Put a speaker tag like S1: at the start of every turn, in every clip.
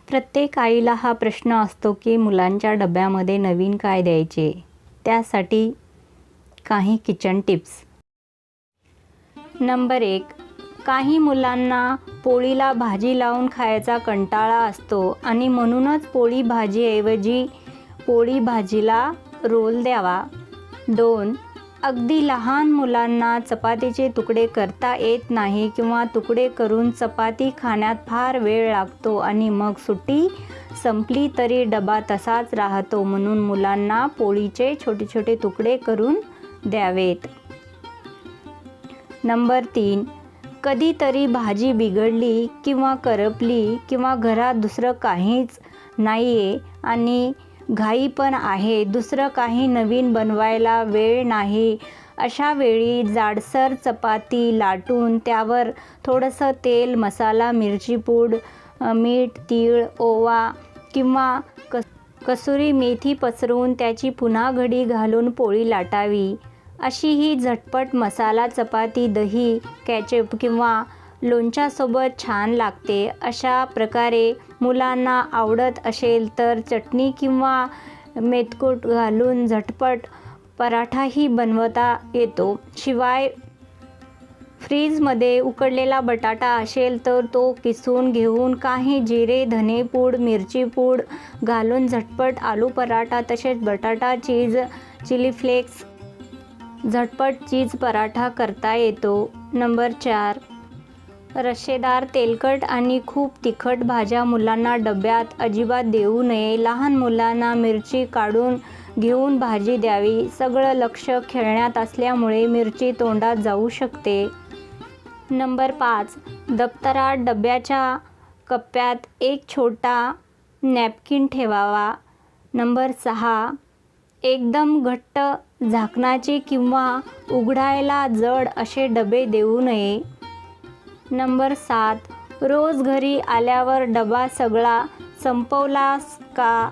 S1: प्रत्येक आईला हा प्रश्न असतो की मुलांच्या डब्यामध्ये नवीन काय द्यायचे. त्यासाठी काही किचन टिप्स. नंबर 1. काही मुलांना पोळीला भाजी लावून खायचा कंटाळा असतो आणि म्हणूनच पोळी भाजीऐवजी पोळी भाजीला रोल द्यावा. 2. अगदी लहान मुलांना चपातीचे तुकडे करता येत नाही किंवा तुकडे करून चपाती खाण्यात फार वेळ लागतो आणि मग सुट्टी संपली तरी डबा तसाच राहतो, म्हणून मुलांना पोळीचे छोटे छोटे तुकडे करून द्यावेत. नंबर 3. कधीतरी भाजी बिघडली किंवा करपली किंवा घरात दुसरं काहीच नाही आहे आणि घाई पण आहे, दुसरं काही नवीन बनवायला वेळ नाही, अशा वेळी जाडसर चपाती लाटून त्यावर थोडंसं तेल, मसाला, मिरची पूड, मीठ, तीळ, ओवा किंवा कसुरी मेथी पसरवून त्याची पुन्हा घडी घालून पोळी लाटावी. अशी ही झटपट मसाला चपाती दही, केचप किंवा लोणच्यासोबत छान लागते. अशा प्रकारे मुलांना आवडत असेल तर चटणी किंवा मेथकूट घालून झटपट पराठाही बनवता येतो. शिवाय फ्रीजमध्ये उकडलेला बटाटा असेल तर तो किसून घेऊन काही जिरे, धनेपूड, मिरची पूड घालून झटपट आलू पराठा तसेच बटाटा चीज, चिली फ्लेक्स झटपट चीज पराठा करता येतो. नंबर 4. रश्शेदार, तेलकट आणि खूप तिखट भाज्या मुलांना डब्यात अजिबात देऊ नये. लहान मुलांना मिरची काढून घेऊन भाजी द्यावी. सगळं लक्ष खेळण्यात असल्यामुळे मिरची तोंडात जाऊ शकते. नंबर 5. दप्तरात डब्याच्या कप्प्यात एक छोटा नॅपकिन ठेवावा. नंबर 6. एकदम घट्ट झाकणाचे किंवा उघडायला जड असे डबे देऊ नये. नंबर 7. रोज घरी आल्यावर डबा सगळा संपवलास का?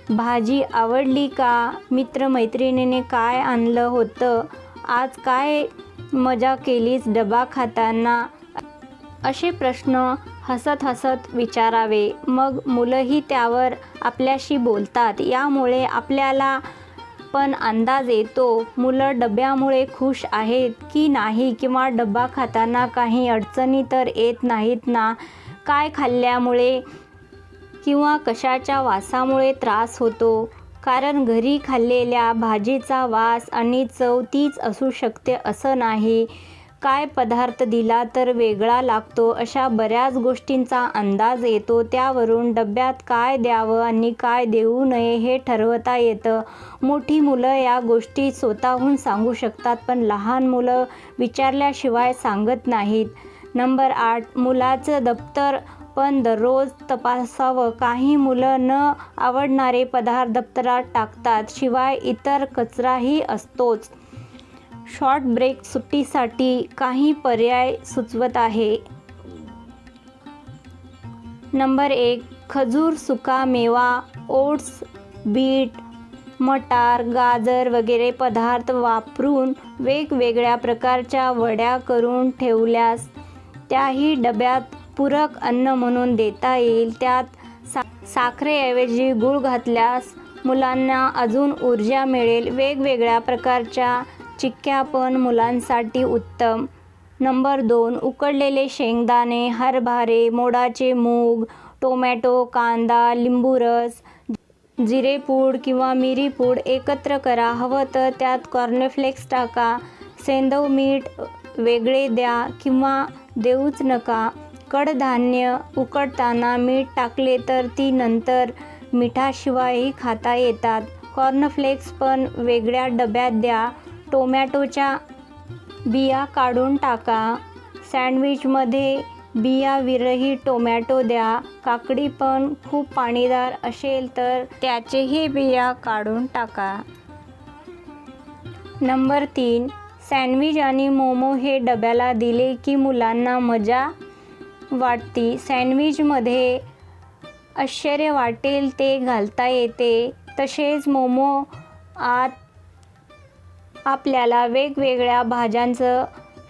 S1: भाजी आवडली का? मित्रमैत्रिणीने काय आणलं होतं? आज काय मजा केलीस डबा खाताना? असे प्रश्न हसत हसत विचारावे. मग मुलंही त्यावर आपल्याशी बोलतात. यामुळे आपल्याला पण अंदाज येतो मुलं डब्यामुळे खुश आहेत की नाही किंवा डबा खाताना काही अडचणी तर येत नाहीत ना. काय खाल्ल्यामुळे किंवा कशाच्या वासामुळे त्रास होतो? कारण घरी खाल्लेल्या भाजीचा वास आणि चव तीच असू शकते असं नाही. काय पदार्थ दिला तर वेगळा लागतो, अशा बऱ्याच गोष्टींचा अंदाज येतो. त्यावरून डब्यात काय द्यावं आणि काय देऊ नये हे ठरवता येतं. मोठी मुलं या गोष्टी स्वतःहून सांगू शकतात, पण लहान मुलं विचारल्याशिवाय सांगत नाहीत. नंबर 8. मुलाचं दप्तर पण दररोज तपासावं. काही मुलं न आवडणारे पदार्थ दप्तरात टाकतात. शिवाय इतर कचराही असतोच. शॉर्ट ब्रेक सुट्टीसाठी काही पर्याय सुचवत आहे. नंबर 1. खजूर, सुका मेवा, ओट्स, बीट, मटार, गाजर वगैरे पदार्थ वापरून वेगवेगळ्या प्रकारच्या वड्या करून ठेवल्यास त्याही डब्यात पूरक अन्न म्हणून देता येईल. त्यात साखरेऐवजी गूळ घातल्यास मुलांना अजून ऊर्जा मिळेल. वेगवेगळ्या प्रकारच्या चिक्क्या पण मुलांसाठी उत्तम. नंबर 2. उकडलेले शेंगदाणे, हरभरे, मोडाचे मूग, टोमॅटो, कांदा, लिंबू रस, जिरेपूड किंवा मिरीपूड एकत्र करा. हवं तर त्यात कॉर्नफ्लेक्स टाका. सेंधव मीठ वेगळे द्या किंवा देऊच नका. कडधान्य उकडताना मीठ टाकले तर ती नंतर मिठाशिवायही खाता येतात. कॉर्नफ्लेक्स पण वेगळ्या डब्यात द्या. टोमॅटोच्या बिया काढून टाका. सँडविचमध्ये बियाविरहित टोमॅटो द्या. काकडी पण खूप पाणीदार असेल तर त्याचेही बिया काढून टाका. नंबर 3. सँडविच आणि मोमो हे डब्याला दिले की मुलांना मजा वाटते. सँडविचमध्ये आश्चर्य वाटेल ते घालता येते. तसेच मोमो आत आपल्याला वेगवेगळ्या भाज्यांचं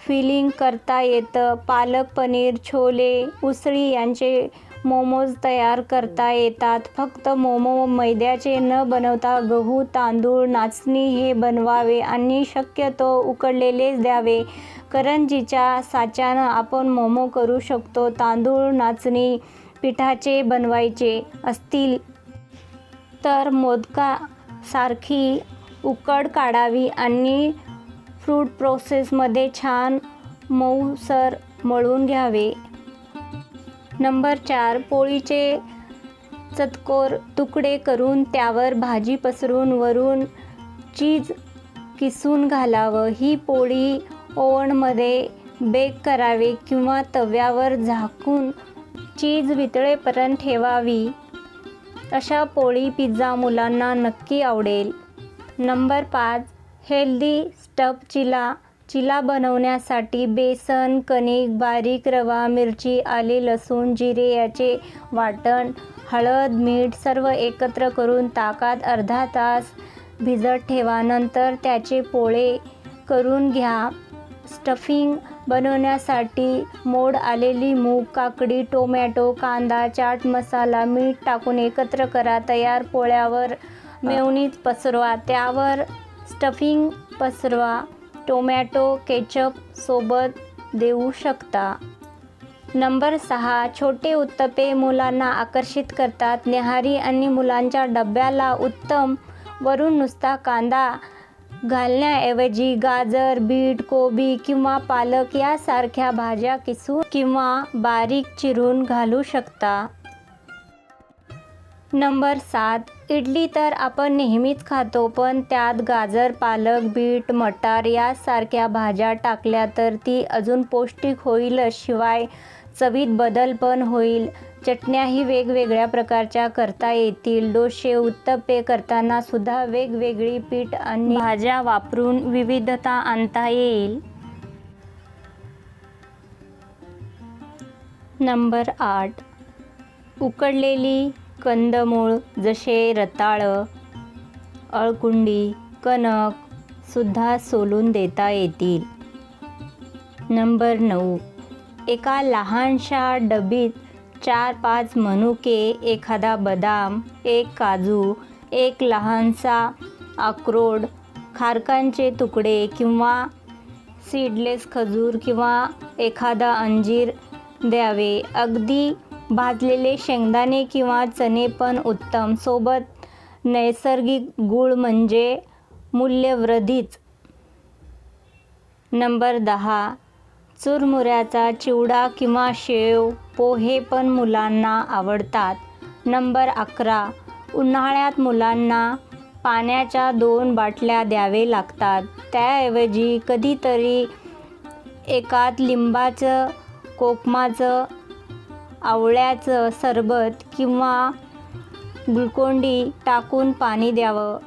S1: फिलिंग करता येतं. पालक, पनीर, छोले, उसळी यांचे मोमोज तयार करता येतात. फक्त मोमो मैद्याचे न बनवता गहू, तांदूळ, नाचणी हे बनवावे आणि शक्यतो उकडलेलेच द्यावे. करंजीच्या साच्यानं आपण मोमो करू शकतो. तांदूळ, नाचणी पिठाचे बनवायचे असतील तर मोदकासारखी उकड काढावी आणि फूड प्रोसेसमध्ये छान मऊसर मळून घ्यावे. नंबर 4. पोळीचे चतकोर तुकडे करून त्यावर भाजी पसरून वरून चीज किसून घालावं. ही पोळी ओव्हनमध्ये बेक करावी किंवा तव्यावर झाकून चीज वितळेपर्यंत ठेवावी. अशा पोळी पिझ्झा मुलांना नक्की आवडेल. नंबर 5. हेल्दी स्टफ चिला बनवण्यासाठी बेसन, कणिक, बारीक रवा, मिरची, आले, लसूण, जिरे याचे वाटण, हळद, मीठ सर्व एकत्र करून ताकात अर्धा तास भिजत ठेवा. नंतर त्याचे पोळे करून घ्या. स्टफिंग बनवण्यासाठी मोड आलेली मूग, काकडी, टोमॅटो, कांदा, चाट मसाला, मीठ टाकून एकत्र करा. तयार पोळ्यावर मेयोनीज पसरवा. त्यावर स्टफिंग पसरवा. टोमॅटो केचप सोबत देऊ शकता. नंबर 6. छोटे उत्तप्पे मुलांना आकर्षित करतात. न्याहारी आणि मुलांच्या डब्याला उत्तम. वरून नुसता कांदा घालण्याऐवजी गाजर, बीट, कोबी किंवा पालक यासारख्या भाज्या किसून किंवा बारीक चिरून घालू शकता. नंबर 7. इडली तर आपण नेहमीच खातो, पण त्यात गाजर, पालक, बीट, मटार यासारख्या भाज्या टाकल्या तर ती अजून पौष्टिक होईलच, शिवाय चवीत बदल पण होईल. चटण्याही वेगवेगळ्या प्रकारच्या करता येतील. डोसे, उत्तप्पे करताना सुद्धा वेगवेगळी पीठ आणि भाज्या वापरून विविधता आणता येईल. नंबर 8. उकडलेली कंदमूळ जसे रताळं, अळकुंडी, कणक सुद्धा सोलून देता येतील. नंबर 9. एका लहानशा डबीत 4-5 मनुके, एखादा बदाम, एक काजू, एक लहानसा अक्रोड, खारकांचे तुकडे किंवा सीडलेस खजूर किंवा एखादा अंजीर द्यावे. अगदी भाजलेले शेंगदाणे किंवा चणे पण उत्तम. सोबत नैसर्गिक गूळ म्हणजे मूल्यवृद्धीच. नंबर 10. चुरमुऱ्याचा चिवडा किंवा शेव, पोहे पण मुलांना आवडतात. नंबर 11. उन्हाळ्यात मुलांना पाण्याच्या 2 बाटल्या द्यावे लागतात. त्याऐवजी कधीतरी एकात लिंबाचं, कोकमाचं, आवळ्याचं सरबत किंवा ग्लुकोन-डी टाकून पाणी द्यावं.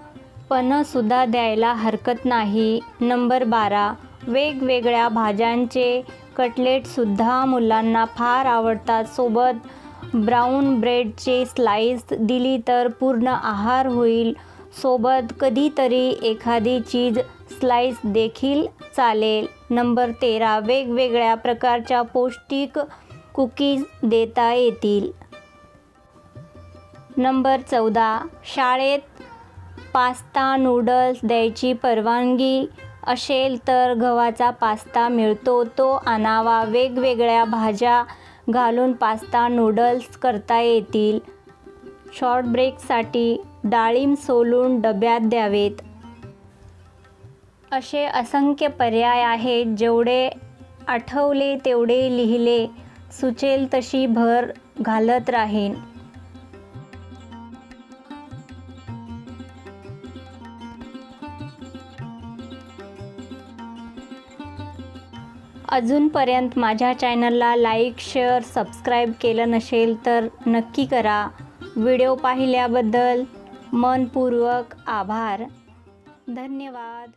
S1: पन्हंसुद्धा द्यायला हरकत नाही. नंबर 12. वेगवेगळ्या भाज्यांचे कटलेटसुद्धा मुलांना फार आवडतात. सोबत ब्राऊन ब्रेडचे स्लाईस दिली तर पूर्ण आहार होईल. सोबत कधीतरी एखादी चीज स्लाईस देखील चालेल. नंबर 13. वेगवेगळ्या प्रकारच्या पौष्टिक कुकीज देता येतील. नंबर 14. शाळेत पास्ता नूडल्स द्यायची परवानगी असेल तर गव्हाचा पास्ता मिळतो, तो आणावा. वेगवेगळ्या भाज्या घालून पास्ता नूडल्स करता येतील. शॉर्ट ब्रेकसाठी डाळिंब सोलून डब्यात द्यावेत. असे असंख्य पर्याय आहेत. जेवढे आठवले तेवढे लिहिले. सुचेल तशी भर घालत राहीन. अजूनपर्यंत माझ्या चॅनलला लाईक, शेअर, सबस्क्राईब केलं नसेल तर नक्की करा. व्हिडिओ पाहिल्याबद्दल मनपूर्वक आभार. धन्यवाद.